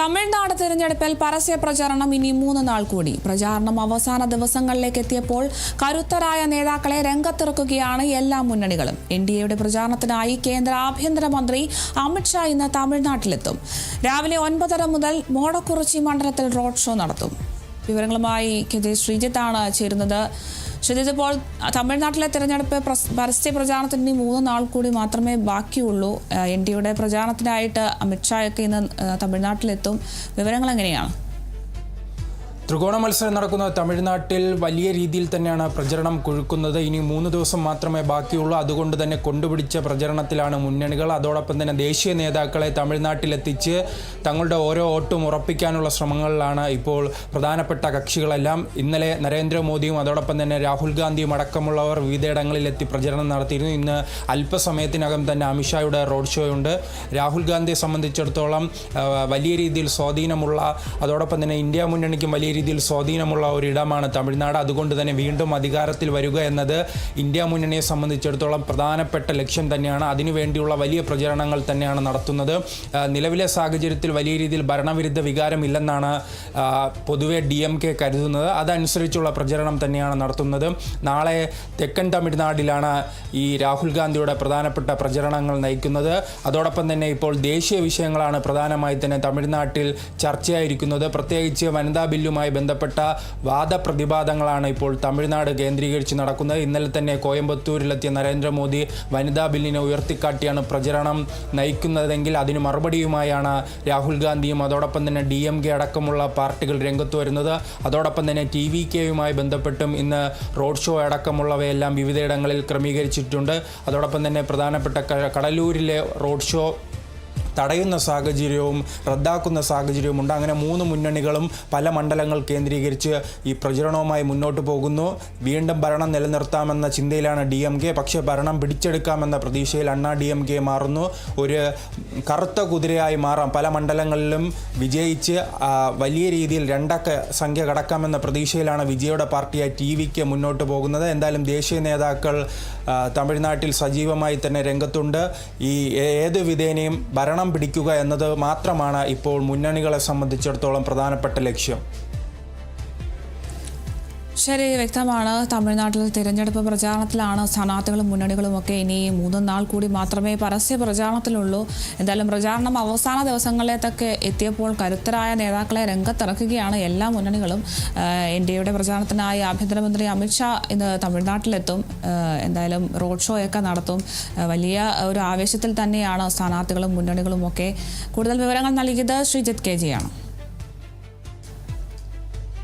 തമിഴ്നാട് തിരഞ്ഞെടുപ്പിൽ പരസ്യ പ്രചാരണം ഇനി 3 നാൾ കൂടി. പ്രചാരണം അവസാന ദിവസങ്ങളിലേക്ക് എത്തിയപ്പോൾ കരുത്തരായ നേതാക്കളെ രംഗത്തിറക്കുകയാണ് എല്ലാ മുന്നണികളും. എൻഡിഎയുടെ പ്രചാരണത്തിനായി കേന്ദ്ര ആഭ്യന്തരമന്ത്രി അമിത്ഷാ ഇന്ന് തമിഴ്നാട്ടിലെത്തും. രാവിലെ 9:30 മുതൽ മോടക്കുറിച്ചി മണ്ഡലത്തിൽ റോഡ് ഷോ നടത്തും. വിവരങ്ങളുമായി ശ്രീജിത്താണ് ചേരുന്നത്. ശ്രീജിത്ത്, ഇപ്പോൾ തമിഴ്നാട്ടിലെ തെരഞ്ഞെടുപ്പ് പരസ്യ പ്രചാരണത്തിന് 3 നാൾ കൂടി മാത്രമേ ബാക്കിയുള്ളൂ. എൻഡിഎയുടെ പ്രചാരണത്തിനായിട്ട് അമിത്ഷായൊക്കെ ഇന്ന് തമിഴ്നാട്ടിലെത്തും. വിവരങ്ങൾ എങ്ങനെയാണ്? ത്രികോണ മത്സരം നടക്കുന്ന തമിഴ്നാട്ടിൽ വലിയ രീതിയിൽ തന്നെയാണ് പ്രചരണം കൊഴുക്കുന്നത്. ഇനി 3 ദിവസം മാത്രമേ ബാക്കിയുള്ളൂ. അതുകൊണ്ട് തന്നെ കൊണ്ടുപിടിച്ച പ്രചരണത്തിലാണ് മുന്നണികൾ. അതോടൊപ്പം തന്നെ ദേശീയ നേതാക്കളെ തമിഴ്നാട്ടിലെത്തിച്ച് തങ്ങളുടെ ഓരോ വോട്ടും ഉറപ്പിക്കാനുള്ള ശ്രമങ്ങളിലാണ് ഇപ്പോൾ പ്രധാനപ്പെട്ട കക്ഷികളെല്ലാം. ഇന്നലെ നരേന്ദ്രമോദിയും അതോടൊപ്പം തന്നെ രാഹുൽ ഗാന്ധിയും അടക്കമുള്ളവർ വിവിധയിടങ്ങളിലെത്തി പ്രചരണം നടത്തിയിരുന്നു. ഇന്ന് അല്പസമയത്തിനകം തന്നെ അമിത്ഷായുടെ റോഡ് ഷോയുണ്ട്. രാഹുൽ ഗാന്ധിയെ സംബന്ധിച്ചിടത്തോളം വലിയ രീതിയിൽ സ്വാധീനമുള്ള, അതോടൊപ്പം തന്നെ ഇന്ത്യ മുന്നണിക്കും വലിയ രീതിയിൽ സ്വാധീനമുള്ള ഒരിടമാണ് തമിഴ്നാട്. അതുകൊണ്ട് തന്നെ വീണ്ടും അധികാരത്തിൽ വരിക എന്നത് ഇന്ത്യ മുന്നണിയെ സംബന്ധിച്ചിടത്തോളം പ്രധാനപ്പെട്ട ലക്ഷ്യം തന്നെയാണ്. അതിനുവേണ്ടിയുള്ള വലിയ പ്രചരണങ്ങൾ തന്നെയാണ് നടത്തുന്നത്. നിലവിലെ സാഹചര്യത്തിൽ വലിയ രീതിയിൽ ഭരണവിരുദ്ധ വികാരമില്ലെന്നാണ് പൊതുവെ DMK കരുതുന്നത്. അതനുസരിച്ചുള്ള പ്രചരണം തന്നെയാണ് നടത്തുന്നത്. നാളെ തെക്കൻ തമിഴ്നാട്ടിലാണ് ഈ രാഹുൽ ഗാന്ധിയുടെ പ്രധാനപ്പെട്ട പ്രചരണങ്ങൾ നയിക്കുന്നത്. അതോടൊപ്പം തന്നെ ഇപ്പോൾ ദേശീയ വിഷയങ്ങളാണ് പ്രധാനമായി തന്നെ തമിഴ്നാട്ടിൽ ചർച്ചയായിരിക്കുന്നത്. പ്രത്യേകിച്ച് വനിതാ ബില്ലുമായി ബന്ധപ്പെട്ട വാദപ്രതിവാദങ്ങളാണ് ഇപ്പോൾ തമിഴ്നാട് കേന്ദ്രീകരിച്ച് നടക്കുന്നത്. ഇന്നലെ തന്നെ കോയമ്പത്തൂരിലെത്തിയ നരേന്ദ്രമോദി വനിതാ ബില്ലിനെ ഉയർത്തിക്കാട്ടിയാണ് പ്രചരണം നയിക്കുന്നതെങ്കിൽ അതിന് മറുപടിയുമായാണ് രാഹുൽ ഗാന്ധിയും അതോടൊപ്പം തന്നെ DMK അടക്കമുള്ള പാർട്ടികൾ രംഗത്ത് വരുന്നത്. അതോടൊപ്പം തന്നെ TVKയുമായി ബന്ധപ്പെട്ടും ഇന്ന് റോഡ് ഷോ അടക്കമുള്ളവയെല്ലാം വിവിധയിടങ്ങളിൽ ക്രമീകരിച്ചിട്ടുണ്ട്. അതോടൊപ്പം തന്നെ പ്രധാനപ്പെട്ട കടലൂരിലെ റോഡ് ഷോ തടയുന്ന സാഹചര്യവും റദ്ദാക്കുന്ന സാഹചര്യവുമുണ്ട്. അങ്ങനെ 3 മുന്നണികളും പല മണ്ഡലങ്ങൾ കേന്ദ്രീകരിച്ച് ഈ പ്രചരണവുമായി മുന്നോട്ട് പോകുന്നു. വീണ്ടും ഭരണം നിലനിർത്താമെന്ന ചിന്തയിലാണ് DMK. പക്ഷേ ഭരണം പിടിച്ചെടുക്കാമെന്ന പ്രതീക്ഷയിൽ DMK മാറുന്നു. ഒരു കറുത്ത കുതിരയായി മാറാം. പല മണ്ഡലങ്ങളിലും വിജയിച്ച് വലിയ രീതിയിൽ 2 സംഖ്യ കടക്കാമെന്ന പ്രതീക്ഷയിലാണ് വിജയുടെ പാർട്ടിയായ TVK മുന്നോട്ട് പോകുന്നത്. എന്തായാലും ദേശീയ നേതാക്കൾ തമിഴ്നാട്ടിൽ സജീവമായി തന്നെ രംഗത്തുണ്ട്. ഈ ഏത് വിധേനയും ഭരണം പിടിക്കുക എന്നത് മാത്രമാണ് ഇപ്പോൾ മുന്നണികളെ സംബന്ധിച്ചിടത്തോളം പ്രധാനപ്പെട്ട ലക്ഷ്യം. ശരി, വ്യക്തമാണ്. തമിഴ്നാട്ടിൽ തിരഞ്ഞെടുപ്പ് പ്രചാരണത്തിലാണ് സ്ഥാനാർത്ഥികളും മുന്നണികളുമൊക്കെ. ഇനി 3 നാൾ കൂടി മാത്രമേ പരസ്യ പ്രചാരണത്തിലുള്ളൂ. എന്തായാലും പ്രചാരണം അവസാന ദിവസങ്ങളിലേക്കൊക്കെ എത്തിയപ്പോൾ കരുത്തരായ നേതാക്കളെ രംഗത്തിറക്കുകയാണ് എല്ലാ മുന്നണികളും. എൻഡിഎയുടെ പ്രചാരണത്തിനായി ആഭ്യന്തരമന്ത്രി അമിത്ഷാ ഇന്ന് തമിഴ്നാട്ടിലെത്തും. എന്തായാലും റോഡ് ഷോയൊക്കെ നടത്തും. വലിയ ഒരു ആവേശത്തിൽ തന്നെയാണ് സ്ഥാനാർത്ഥികളും മുന്നണികളുമൊക്കെ. കൂടുതൽ വിവരങ്ങൾ നൽകിയത് ശ്രീജിത്ത് KG ആണ്.